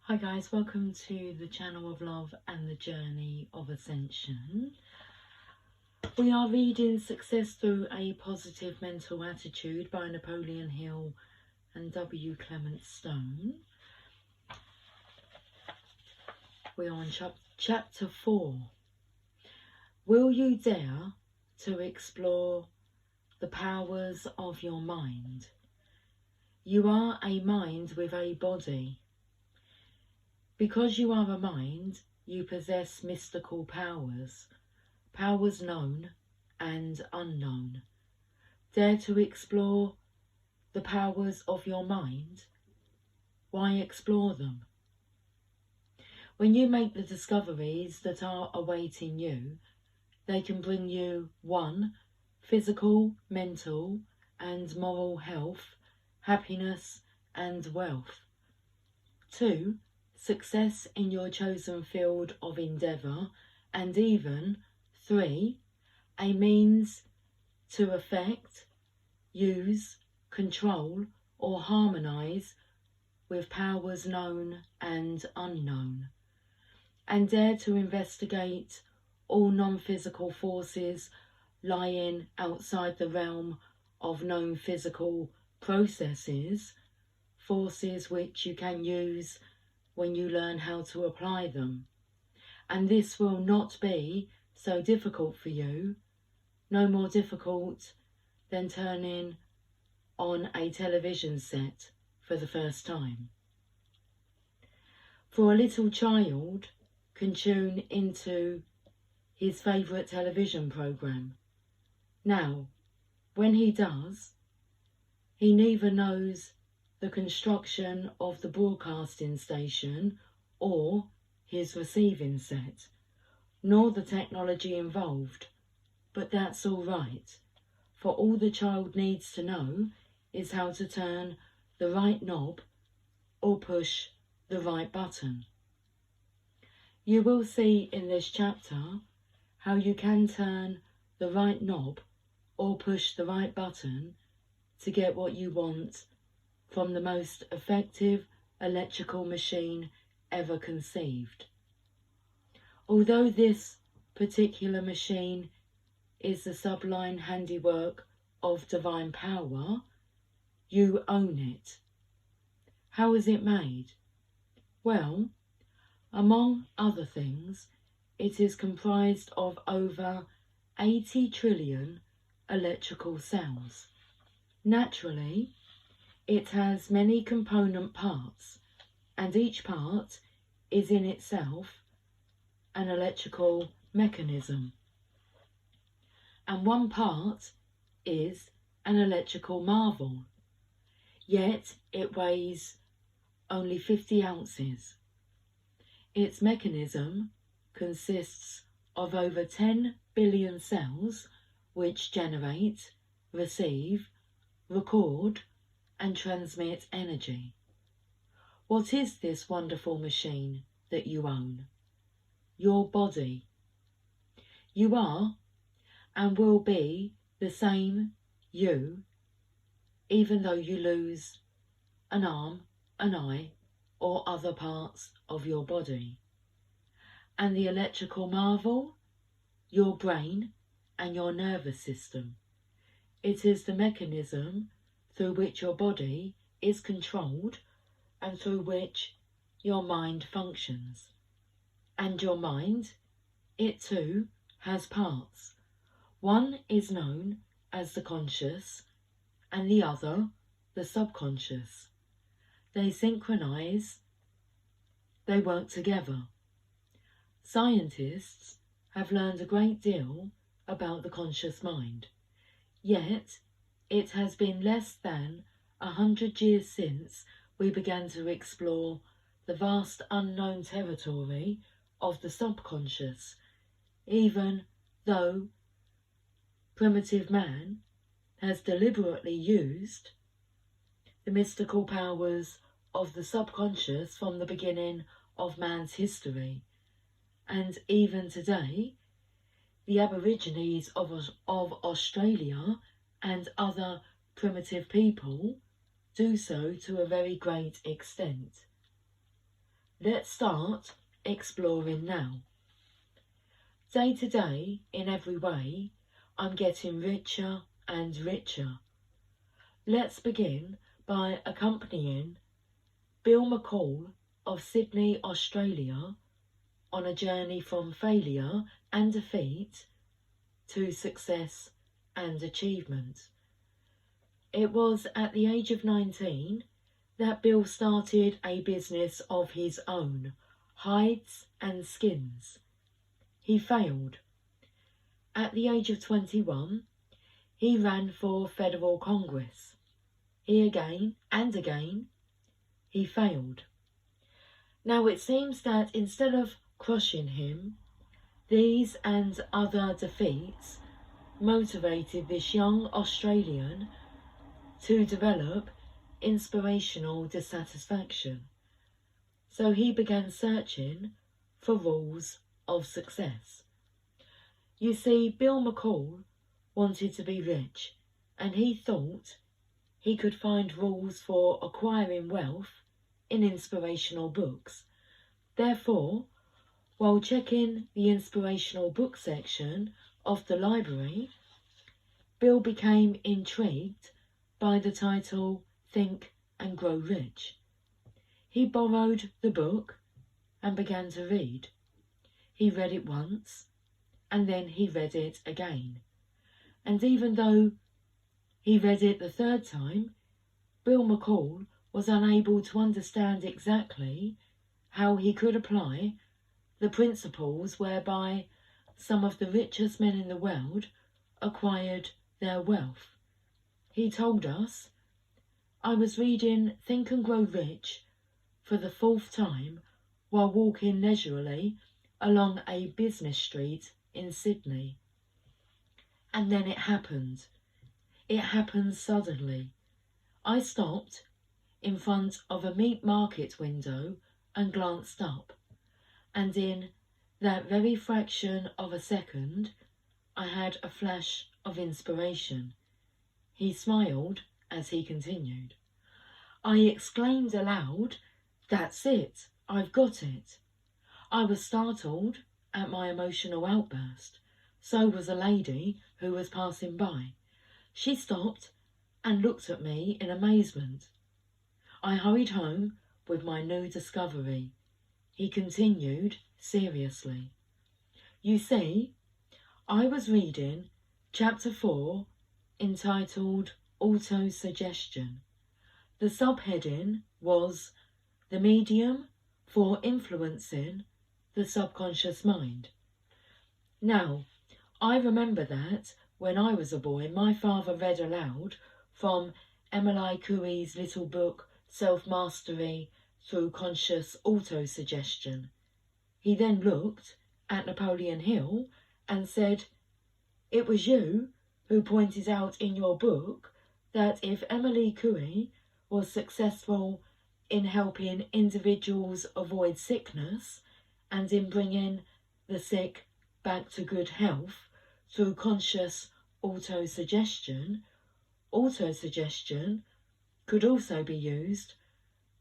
Hi guys, welcome to the channel of love and the journey of ascension. We are reading Success Through a Positive Mental Attitude by Napoleon Hill and W. Clement Stone. We are on chapter 4. Will you dare to explore the powers of your mind? You are a mind with a body. Because you are a mind, you possess mystical powers, powers known and unknown. Dare to explore the powers of your mind? Why explore them? When you make the discoveries that are awaiting you, they can bring you 1. Physical, mental and moral health, happiness and wealth. 2. Success in your chosen field of endeavour, and even 3. A means to affect, use, control or harmonise with powers known and unknown. And dare to investigate all non-physical forces lying outside the realm of known physical processes, forces which you can use when you learn how to apply them. And this will not be so difficult for you, no more difficult than turning on a television set for the first time. For a little child can tune into his favourite television programme. Now, when he does, he neither knows the construction of the broadcasting station or his receiving set, nor the technology involved. But that's all right, for all the child needs to know is how to turn the right knob or push the right button. You will see in this chapter how you can turn the right knob or push the right button to get what you want from the most effective electrical machine ever conceived. Although this particular machine is the sublime handiwork of divine power, you own it. How is it made? Well, among other things, it is comprised of over 80 trillion electrical cells. Naturally, it has many component parts, and each part is in itself an electrical mechanism. And one part is an electrical marvel, yet it weighs only 50 ounces. Its mechanism consists of over 10 billion cells which generate, receive, record and transmit energy. What is this wonderful machine that you own? Your body. You are and will be the same you, even though you lose an arm, an eye, or other parts of your body. And the electrical marvel? Your brain and your nervous system. It is the mechanism through which your body is controlled and through which your mind functions. And your mind, it too, has parts. One is known as the conscious and the other the subconscious. They synchronize, they work together. Scientists have learned a great deal about the conscious mind, yet it has been less than 100 years since we began to explore the vast unknown territory of the subconscious, even though primitive man has deliberately used the mystical powers of the subconscious from the beginning of man's history. And even today, the Aborigines of Australia and other primitive people do so to a very great extent. Let's start exploring now. Day to day, in every way, I'm getting richer and richer. Let's begin by accompanying Bill McCall of Sydney, Australia, on a journey from failure and defeat to success and achievement. It was at the age of 19 that Bill started a business of his own, hides and skins. He failed. At the age of 21, he ran for federal Congress. He again and again, he failed. Now it seems that instead of crushing him, these and other defeats motivated this young Australian to develop inspirational dissatisfaction. So he began searching for rules of success. You see, Bill McCall wanted to be rich, and he thought he could find rules for acquiring wealth in inspirational books. Therefore, while checking the inspirational book section of the library, Bill became intrigued by the title Think and Grow Rich. He borrowed the book and began to read. He read it once, and then he read it again. And even though he read it the third time, Bill McCall was unable to understand exactly how he could apply the principles whereby some of the richest men in the world acquired their wealth. He told us, "I was reading Think and Grow Rich for the fourth time while walking leisurely along a business street in Sydney. And then it happened. It happened suddenly. I stopped in front of a meat market window and glanced up, and in that very fraction of a second, I had a flash of inspiration." He smiled as he continued. "I exclaimed aloud, 'That's it, I've got it.' I was startled at my emotional outburst. So was a lady who was passing by. She stopped and looked at me in amazement. I hurried home with my new discovery." He continued seriously. "You see, I was reading chapter 4 entitled Auto-Suggestion. The subheading was The Medium for Influencing the Subconscious Mind. Now, I remember that when I was a boy, my father read aloud from Emily Coué's little book, Self-Mastery Through Conscious Auto-Suggestion. He then looked at Napoleon Hill and said, 'It was you who pointed out in your book that if Emily Coué was successful in helping individuals avoid sickness and in bringing the sick back to good health through conscious auto-suggestion, auto-suggestion could also be used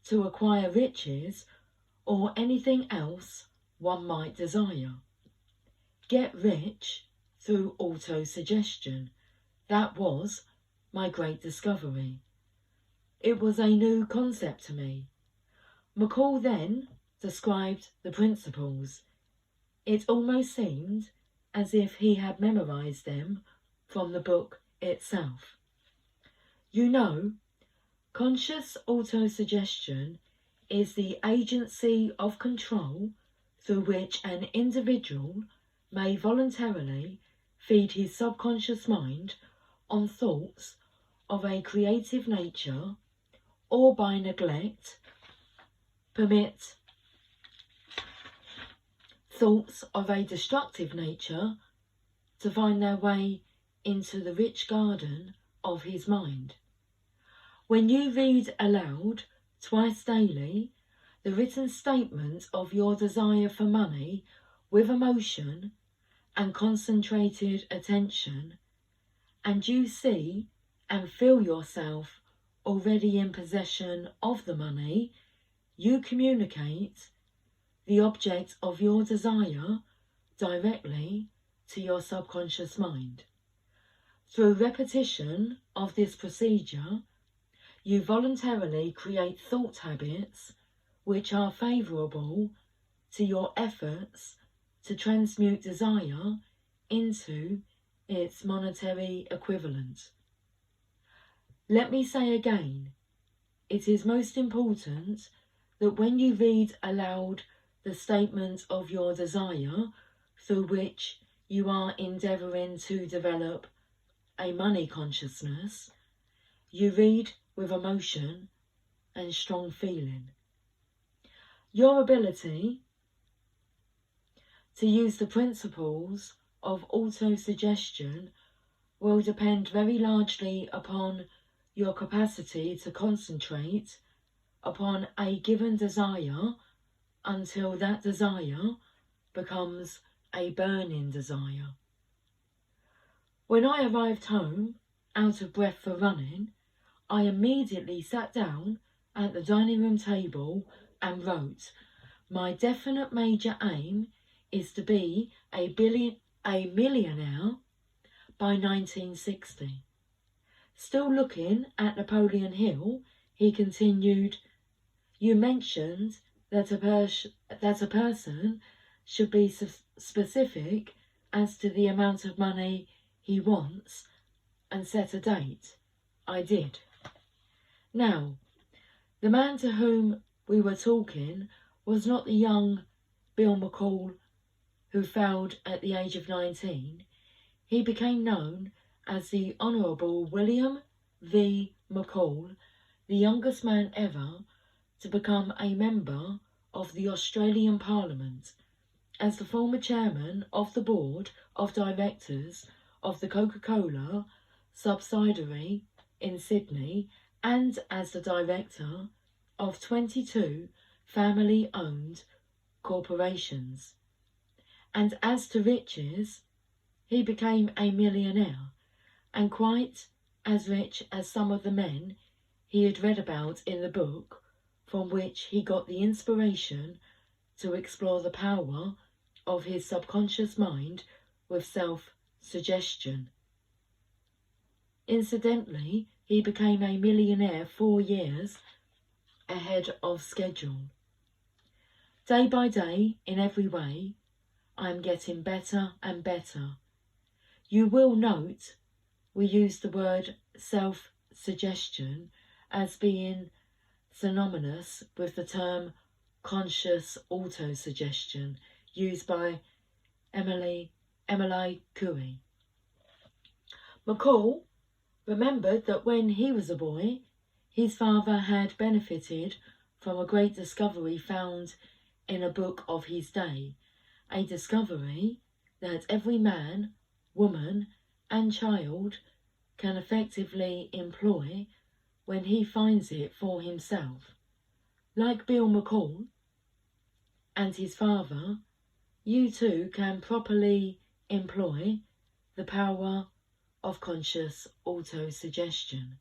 to acquire riches or anything else one might desire. Get rich through auto-suggestion.' That was my great discovery. It was a new concept to me." McCall then described the principles. It almost seemed as if he had memorized them from the book itself. "You know, conscious auto-suggestion is the agency of control through which an individual may voluntarily feed his subconscious mind on thoughts of a creative nature, or by neglect, permit thoughts of a destructive nature to find their way into the rich garden of his mind. When you read aloud twice daily the written statement of your desire for money with emotion and concentrated attention, and you see and feel yourself already in possession of the money, you communicate the object of your desire directly to your subconscious mind. Through repetition of this procedure, you voluntarily create thought habits which are favourable to your efforts to transmute desire into its monetary equivalent. Let me say again, it is most important that when you read aloud the statement of your desire through which you are endeavouring to develop a money consciousness, you read with emotion and strong feeling. Your ability to use the principles of autosuggestion will depend very largely upon your capacity to concentrate upon a given desire until that desire becomes a burning desire. When I arrived home, out of breath for running, I immediately sat down at the dining room table and wrote, "My definite major aim is to be a millionaire by 1960. Still looking at Napoleon Hill, he continued, "You mentioned that a person should be specific as to the amount of money he wants and set a date." I did. Now, the man to whom we were talking was not the young Bill McCall who failed at the age of 19. He became known as the Honourable William V. McCall, the youngest man ever to become a member of the Australian Parliament, as the former chairman of the board of directors of the Coca-Cola subsidiary in Sydney, and as the director of 22 family-owned corporations. And as to riches, he became a millionaire, and quite as rich as some of the men he had read about in the book from which he got the inspiration to explore the power of his subconscious mind with self-suggestion. Incidentally, he became a millionaire 4 years ahead of schedule. Day by day, in every way, I am getting better and better. You will note we use the word self-suggestion as being synonymous with the term conscious autosuggestion used by Emily Coué. McCall remembered that when he was a boy, his father had benefited from a great discovery found in a book of his day, a discovery that every man, woman and child can effectively employ when he finds it for himself. Like Bill McCall and his father, you too can properly employ the power of conscious autosuggestion.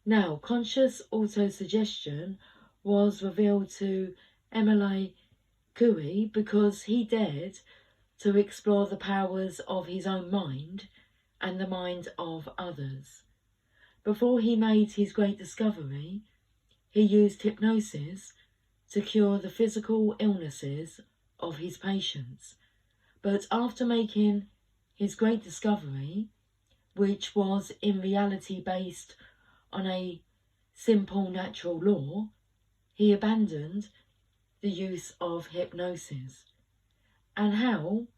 Now, conscious autosuggestion was revealed to Emily Coué because he dared to explore the powers of his own mind and the mind of others. Before he made his great discovery, he used hypnosis to cure the physical illnesses of his patients. But after making his great discovery, which was in reality based on a simple natural law, he abandoned the use of hypnosis. And how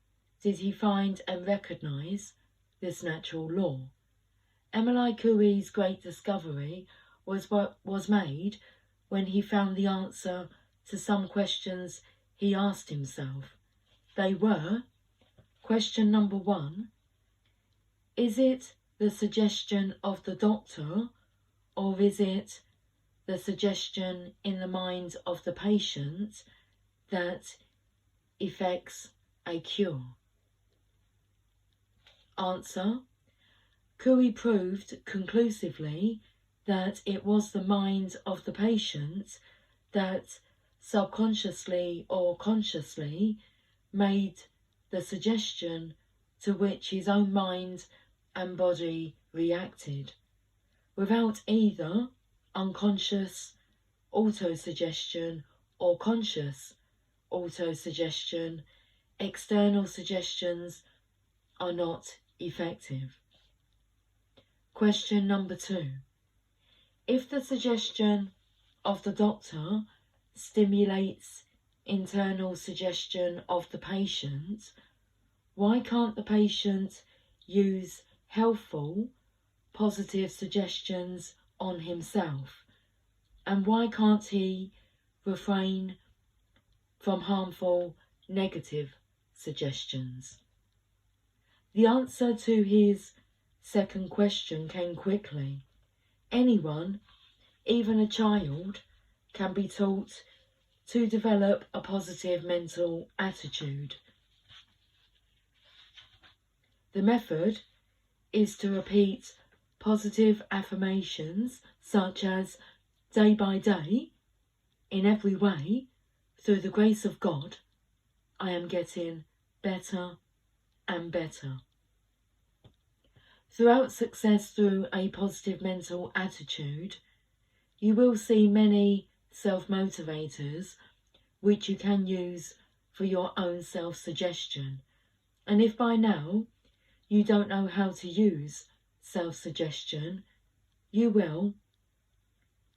did he find and recognise this natural law? Emily Coué's great discovery was made when he found the answer to some questions he asked himself. They were: question number 1, is it the suggestion of the doctor, or is it the suggestion in the mind of the patient that effects a cure? Answer: Coué proved conclusively that it was the mind of the patient that subconsciously or consciously made the suggestion to which his own mind and body reacted, without either unconscious autosuggestion or conscious autosuggestion. External suggestions are not effective. Question number 2. If the suggestion of the doctor stimulates internal suggestion of the patient, why can't the patient use helpful, positive suggestions on himself? And why can't he refrain from harmful, negative suggestions? The answer to his second question came quickly. Anyone, even a child, can be taught to develop a positive mental attitude. The method is to repeat positive affirmations such as, day by day, in every way, through the grace of God, I am getting better and better. Throughout success through a positive mental attitude, you will see many self-motivators which you can use for your own self-suggestion. And if by now you don't know how to use self-suggestion, you will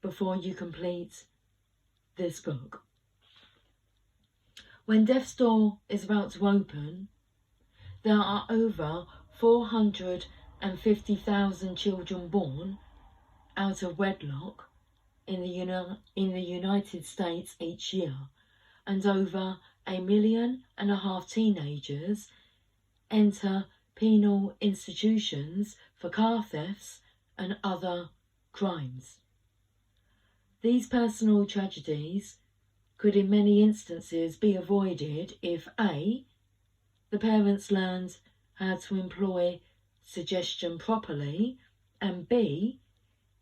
before you complete this book. When death's door is about to open, there are over 450,000 children born out of wedlock in the United States each year, and over 1.5 million teenagers enter penal institutions for car thefts and other crimes. These personal tragedies could in many instances be avoided if A, the parents learned how to employ suggestion properly, and B,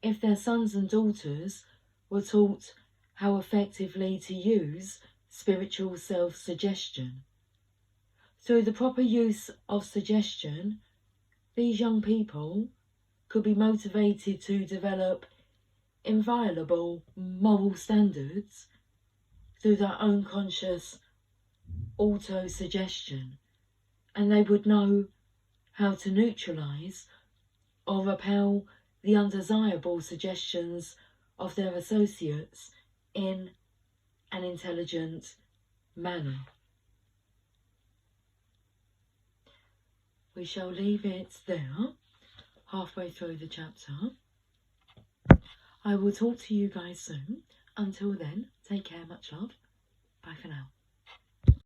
if their sons and daughters were taught how effectively to use spiritual self-suggestion. Through the proper use of suggestion, these young people could be motivated to develop inviolable moral standards through their own conscious auto-suggestion, and they would know how to neutralise or repel the undesirable suggestions of their associates in an intelligent manner. We shall leave it there, halfway through the chapter. I will talk to you guys soon. Until then, take care, much love. Bye for now.